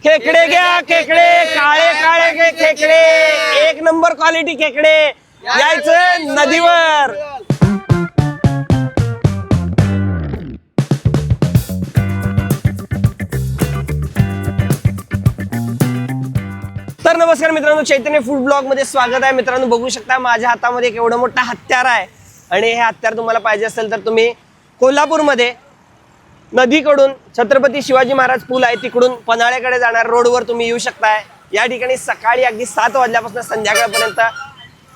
खेकडे घ्या खेकडे, काळे काळे खेकडे, एक नंबर क्वालिटी खेकडे, यायचं नदीवर। तर नमस्कार मित्रांनो, चैतन्य फूड ब्लॉग मध्ये स्वागत आहे। मित्रांनो बघू शकता माझ्या हातामध्ये एक एवढं मोठा हत्यार आहे आणि हे हत्यार तुम्हाला पाहिजे असेल तर तुम्ही कोल्हापूरमध्ये नदीकडून छत्रपती शिवाजी महाराज पूल आहे तिकडून पन्हाळ्याकडे जाणार रोडवर तुम्ही येऊ शकताय। या ठिकाणी सकाळी अगदी 7 वाजल्यापासून संध्याकाळपर्यंत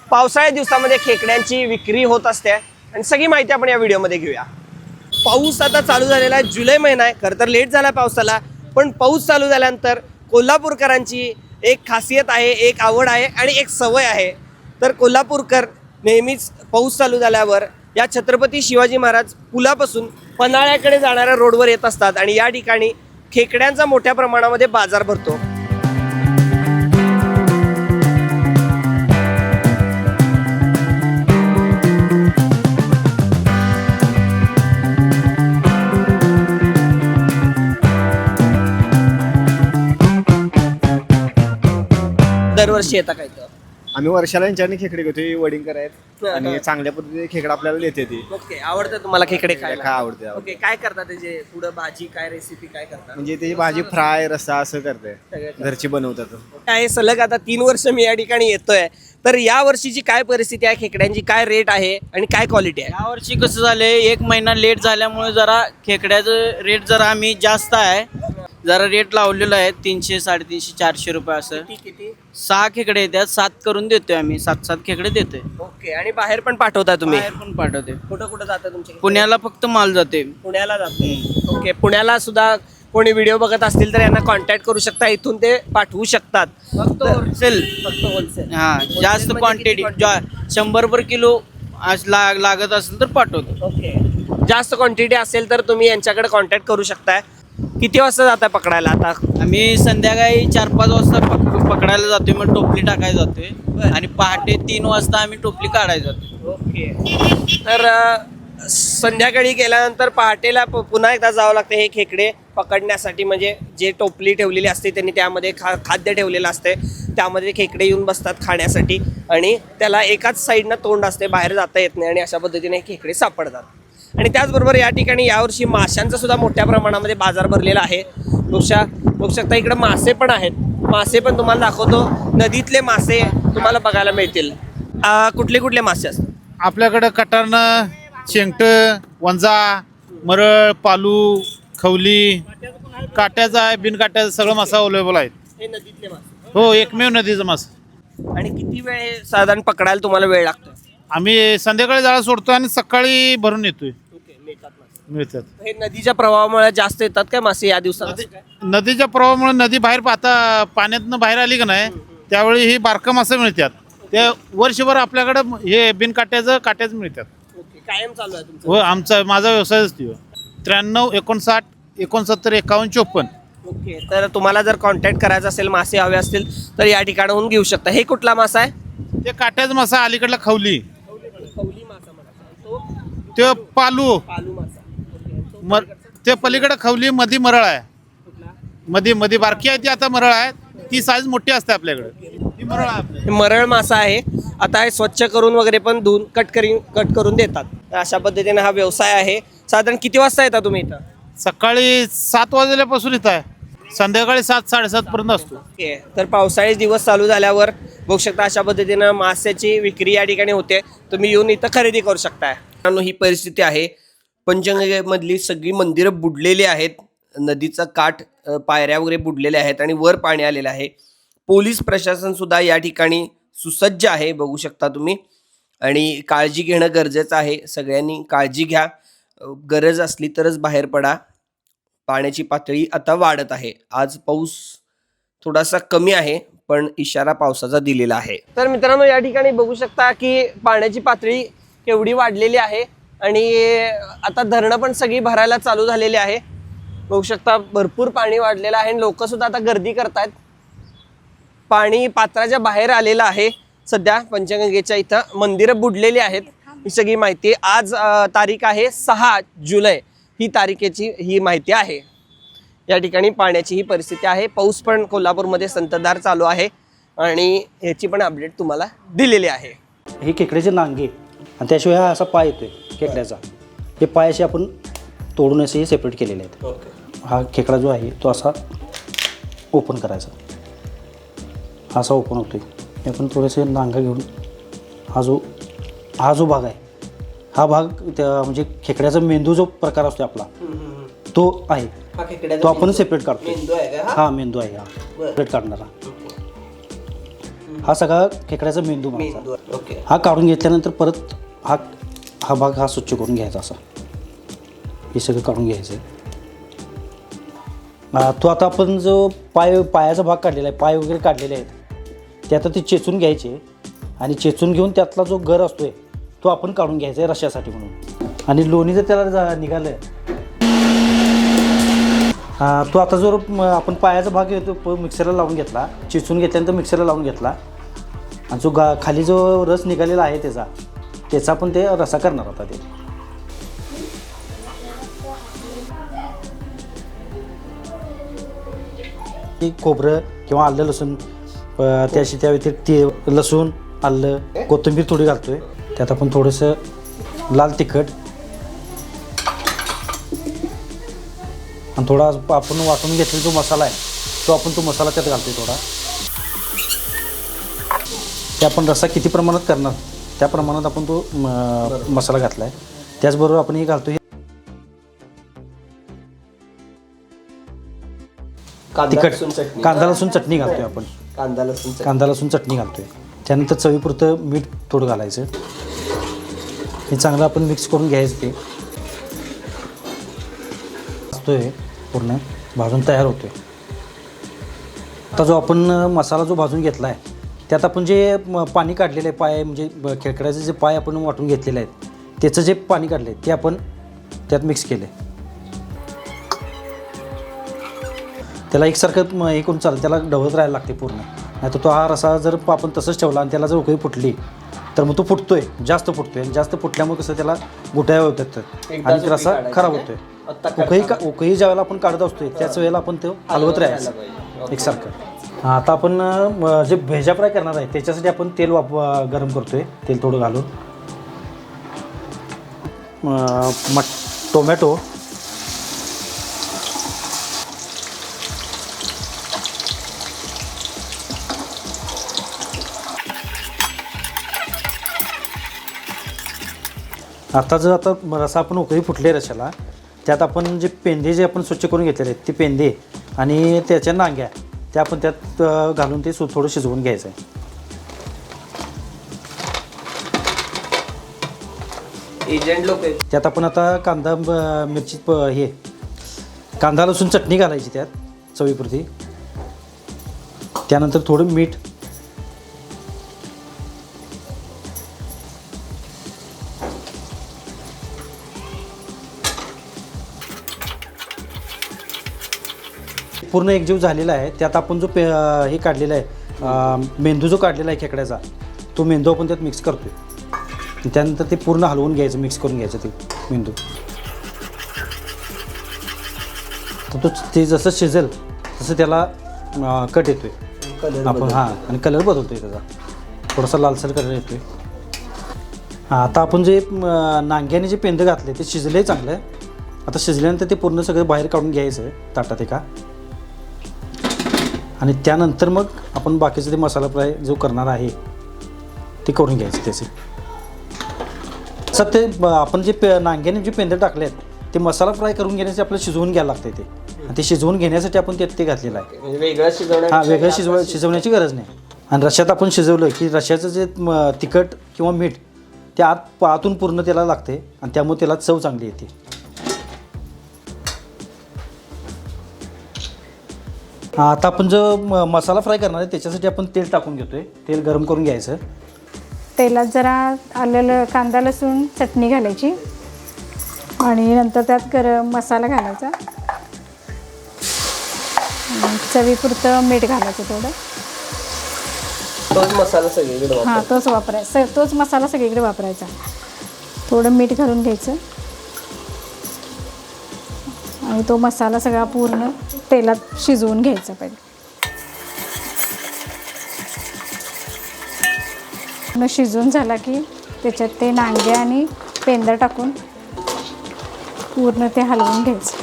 पावसाळ्या दिवसामध्ये खेकड्यांची विक्री होत असते आणि सगळी माहिती आपण या व्हिडिओमध्ये घेऊया। पाऊस आता चालू झालेला आहे, जुलै महिना आहे, खरं तर लेट झाला पावसाला, पण पाऊस चालू झाल्यानंतर कोल्हापूरकरांची एक खासियत आहे, एक आवड आहे आणि एक सवय आहे। तर कोल्हापूरकर नेहमीच पाऊस चालू झाल्यावर या छत्रपती शिवाजी महाराज पुलापासून पन्हाळ्याकडे जाणाऱ्या रोडवर येत असतात आणि या ठिकाणी खेकड्यांचा मोठ्या प्रमाणामध्ये बाजार भरतो। दरवर्षी येता काय तर आम्ही वर्षाला यांच्याकडे खेकडे घेतो, वडिंगकर आहेत आणि चांगल्या पद्धतीने खेकडा आपल्याला देते ती। ओके, आवडतं तुम्हाला खेकडे खायला? काय आवडते? ओके, काय करता त्याचे पुढे भाजी, काय रेसिपी काय करता? म्हणजे त्याची भाजी फ्राय, रस्सा असं करते, घरची बनवतात। काय सलग आता 3 वर्ष मी या ठिकाणी येतोय, तर या वर्षीची काय परिस्थिती आहे, खेकड्यांची काय रेट आहे आणि काय क्वालिटी आहे? यावर्षी कसं झालंय, 1 महिना लेट झाल्यामुळे जरा खेकड्याचं रेट जरा आम्ही जास्त आहे, जरा रेट लावलेला आहे 300, 350, 400 रुपये असं। किती 6 खेकडे येतात, 7 करून देतोय आम्ही, 7 खेकडे देतोय। ओके, आणि बाहेर पण पाठवता तुम्ही? बाहेर पण पाठवते, कुठं कुठं जाता तुमचे? पुण्याला फक्त माल जाते। पुण्याला जातो। ओके, पुण्याला सुद्धा कोणी व्हिडिओ बघत असतील तर यांना कॉन्टॅक्ट करू शकता, इथून ते पाठवू शकतात। फक्त होलसेल, फक्त होलसेल? हा जास्त क्वांटिटी 100 किलो लागत असेल तर पाठवतो। ओके, जास्त क्वांटिटी असेल तर तुम्ही यांच्याकडे कॉन्टॅक्ट करू शकताय। किती वाजता जाताय पकडायला आता? आम्ही संध्याकाळी 4-5 वाजता पकडायला जातोय, मग टोपली टाकायला जातोय आणि पहाटे 3 वाजता आम्ही टोपली काढायला जातो। ओके, तर संध्याकाळी गेल्यानंतर पहाटेला पुन्हा एकदा जावं लागतं हे खेकडे पकडण्यासाठी। म्हणजे जे टोपली ठेवलेली असते त्यांनी त्यामध्ये खाद्य ठेवलेलं असते, त्यामध्ये खेकडे येऊन बसतात खाण्यासाठी आणि त्याला एकाच साईडनं तोंड असते, बाहेर जाता येत नाही आणि अशा पद्धतीने खेकडे सापडतात। आणि त्याचबरोबर या ठिकाणी यावर्षी माशांचा सुद्धा मोठ्या प्रमाणामध्ये बाजार भरलेला आहे। बघू शकता इकडे मासे पण आहेत, मासे पण तुम्हाला दाखवतो, नदीतले मासे तुम्हाला बघायला मिळतील। कुठले कुठले मासे असतात आपल्याकडं? कटारनं, शेंगट, वंजा, मरळ, पालू, खवली, काट्याचा आहे, बिनकाट्याचा सगळं मासा अवेलेबल आहेत। हे नदीतले मासे? हो, एकमेव नदीचा मासा। आणि किती वेळ हे साधारण पकडायला तुम्हाला वेळ लागतो? आम्ही संध्याकाळी जाळा सोडतो आणि सकाळी भरून येतोय, मिळतात। हे नदीच्या प्रवाहामुळे जास्त येतात काय मासे या दिवसात? नदीच्या प्रवाहामुळे नदी बाहेर पाण्यातनं बाहेर आली का नाही, त्यावेळी ही बारका मासे मिळतात। ते वर्षभर आपल्याकडं हे बिनकाट्याचं काट्याचं मिळतात। ओके, कायम चालू आहे तुमचं? हो, माझा व्यवसायच तो। 93 59 69 51 54। ओके, तर तुम्हाला जर कॉन्टॅक्ट करायचा असेल, मासे हवे असतील तर या ठिकाणाहून घेऊ शकता। हे कुठला मासा आहे? ते काट्याचा मासा, अलीकडला खवली, खवली मासा म्हणा, ते पालू, पालू मासा। ते पलीकडे खवली, मधी मरळ आहे, मध्ये बारकी आहे ती, आता मरळ आहे, ती साईज मोठी असते आपल्याकडे, ती मरळ आहे। हे मरळ मासा आहे, आता हे स्वच्छ करून वगैरे पण धुवून कट करून देतात। तर अशा पद्धतीने हा व्यवसाय आहे। साधारण किती वाजता येता तुम्ही इथं? सकाळी 7 वाजल्यापासून इथं आहे, संध्याकाळी 7 साडेसात पर्यंत असतो। ओके, तर पावसाळी दिवस चालू झाल्यावर बघू शकता अशा पद्धतीनं मास्याची विक्री या ठिकाणी होते, तुम्ही येऊन इथं खरेदी करू शकताय। ही परिस्थिती आहे, पंचगंगेमधली सगळी मंदिरं बुडलेली आहेत, नदीचा काठ, पायऱ्या वगैरे बुडलेल्या आहेत आणि वर पाणी आलेलं आहे। पोलीस प्रशासन सुद्धा या ठिकाणी सुसज्ज आहे, बघू शकता तुम्ही, आणि काळजी घेणं गरजेचं आहे। सगळ्यांनी काळजी घ्या, गरज असली तरच बाहेर पडा। पाण्याची पातळी आता वाढत आहे, आज पाऊस थोडासा कमी आहे पण इशारा पावसाचा दिलेला आहे। तर मित्रांनो या ठिकाणी बघू शकता की पाण्याची पातळी केवढी वाढलेली आहे आणि आता धरणं पण सगळी भरायला चालू झालेली आहे। बघू शकता भरपूर पाणी वाढलेलं आहे आणि लोक सुद्धा आता गर्दी करतात। पाणी पात्राच्या बाहेर आलेलं आहे सध्या पंचगंगेच्या इथं, मंदिरं बुडलेली आहेत, ही सगळी माहिती। आज तारीख आहे 6 जुलै, ही तारखेची ही माहिती आहे। या ठिकाणी पाण्याची ही परिस्थिती आहे. पाऊस पण कोल्हापूरमध्ये संततधार चालू आहे आणि याची पण अपडेट तुम्हाला दिलेली आहे. हे खेकड्याचे नांगे आणि त्याशिवाय हा असा पाय येतोय खेकड्याचा. हे पाय असे आपण तोडून असे सेपरेट केलेले आहेत. हा खेकडा जो आहे तो असा ओपन करायचा, असा ओपन होतोय. हे आपण थोडेसे नांगा घेऊन हा जो भाग आहे, हा भाग म्हणजे खेकड्याचा मेंदू जो प्रकार असतो आपला तो आहे, तो आपण सेपरेट काढतो. हा मेंदू आहे, हा सेपरेट काढणारा. हा सगळा खेकड्याचा मेंदू मागचा. हा काढून घेतल्यानंतर परत हा भाग हा स्वच्छ करून घ्यायचा. असा हे सगळं काढून घ्यायचं. तो आता आपण जो पायाचा भाग काढलेला आहे, पाय वगैरे काढलेले आहेत, ते आता ते चेचून घ्यायचे आणि चेचून घेऊन त्यातला जो गर असतोय तो आपण काढून घ्यायचा आहे रश्श्यासाठी म्हणून. आणि लोणी जर त्याला निघालं, तो आता जो आपण पायाचा भाग येतो मिक्सरला लावून घेतला, चेचून घेतल्यानंतर मिक्सरला लावून घेतला आणि जो खाली जो रस निघालेला आहे त्याचा आपण ते रसा करणार होता. ते खोबरं किंवा आलं लसूण, त्या व्यतिरिक्त लसूण, आलं, कोथिंबीर थोडी घालतोय. त्यात आपण थोडंसं लाल तिखट आणि थोडा आपण वाटून घेतलेला जो मसाला आहे तो मसाला त्यात घालतोय थोडा. ते आपण रस्सा किती प्रमाणात करणार त्या प्रमाणात आपण तो मसाला घातला आहे. त्याचबरोबर आपण हे घालतोय तिखट, कांदा लसूण चटणी घालतोय आपण. कांदा लसूण चटणी घालतोय. त्यानंतर चवीपुरतं मीठ थोडं घालायचं. हे चांगलं आपण मिक्स करून घ्यायचं. ते असतोय पूर्ण भाजून तयार होतोय. आता जो आपण मसाला जो भाजून घेतला आहे त्यात आपण जे पाणी काढलेलं आहे, पाय म्हणजे खेकड्याचे जे पाय आपण वाटून घेतलेले आहेत त्याचं जे पाणी काढलं आहे ते आपण त्यात मिक्स केलं. त्याला एकसारखं हे करून चालेल, त्याला ढवळत राहायला लागते पूर्ण. नाही तर तो हा रसा जर आपण तसंच ठेवला आणि त्याला जर उकळी फुटली तर मग तो फुटतोय, जास्त फुटतोय. आणि जास्त फुटल्यामुळे कसं त्याला गुटाया होतात आणि रसा खराब होतोय. उकळी ज्या वेळेला आपण काढत असतोय त्याच वेळेला आपण ते हलवत राहायचं एकसारखं. आता आपण जे भेजा फ्राय करणार आहे त्याच्यासाठी आपण तेल गरम करतोय. तेल थोडं घालून टोमॅटो, आता रसा आपण उकळी फुटले रशाला, त्यात आपण जे पेंदे जे आपण स्वच्छ करून घेतलेले आहेत ते पेंदे आणि त्याच्या नांग्या त्या आपण त्यात घालून ते थोडं शिजवून घ्यायचं आहे. एजंट लोक त्यात आपण आता कांदा मिरची कांदा लसूण चटणी घालायची त्यात चवीपुरती. त्यानंतर थोडं मीठ, पूर्ण एकजीव झालेला आहे. त्यात आपण जो हे काढलेला आहे मेंदू जो काढलेला आहे खेकड्याचा तो मेंदू आपण त्यात मिक्स करतोय. त्यानंतर ते पूर्ण हलवून घ्यायचं, मिक्स करून घ्यायचं ते मेंदू. तर ते जसं शिजेल तसं त्याला कट येतोय आपण. हां, आणि कलर बदलतोय त्याचा, थोडासा लालसर कलर येतोय. आता आपण जे नांग्याने जे पेंदं घातले ते शिजले चांगलं. आता शिजल्यानंतर ते पूर्ण सगळं बाहेर काढून घ्यायचं ताटात एका. आणि त्यानंतर मग आपण बाकीचं ते मसाला फ्राय जो करणार आहे ते करून घ्यायचं त्याचे. असं ते आपण जे नांग्याने जे पेंदे टाकले आहेत ते मसाला फ्राय करून घेण्यासाठी आपल्याला शिजवून घ्यायला लागतं ते. आणि ते शिजवून घेण्यासाठी आपण त्यात ते घातलेलं आहे. वेगळं शिजवण्याची गरज नाही. आणि रश्श्यात आपण शिजवलं की रश्श्याचं जे तिखट किंवा मीठ ते आतून पूर्ण त्याला लागते आणि त्यामुळे त्याला चव चांगली येते. आता आपण जो मसाला फ्राय करणार आहे त्याच्यासाठी आपण तेल टाकून घेतोय. तेल गरम करून घ्यायचं. तेलात जरा आलं, कांदा लसूण चटणी घालायची आणि नंतर त्यात गरम मसाला घालायचा. चवीपुरतं मीठ घालायचं थोडं. तोच मसाला सगळीकडे हां, तोच वापरायचा. तोच मसाला सगळीकडे वापरायचा. थोडं मीठ घालून घ्यायचं आणि तो मसाला सगळा पूर्ण तेलात शिजवून घ्यायचा पहिले. पूर्ण शिजवून झाला की त्याच्यात ते नांगे आणि पेंदा टाकून पूर्ण ते हलवून घ्यायचं.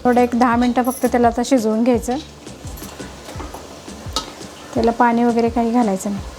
थोडं एक 10 मिनटं फक्त त्याला आता शिजवून घ्यायचं. त्याला पाणी वगैरे काही घालायचं नाही.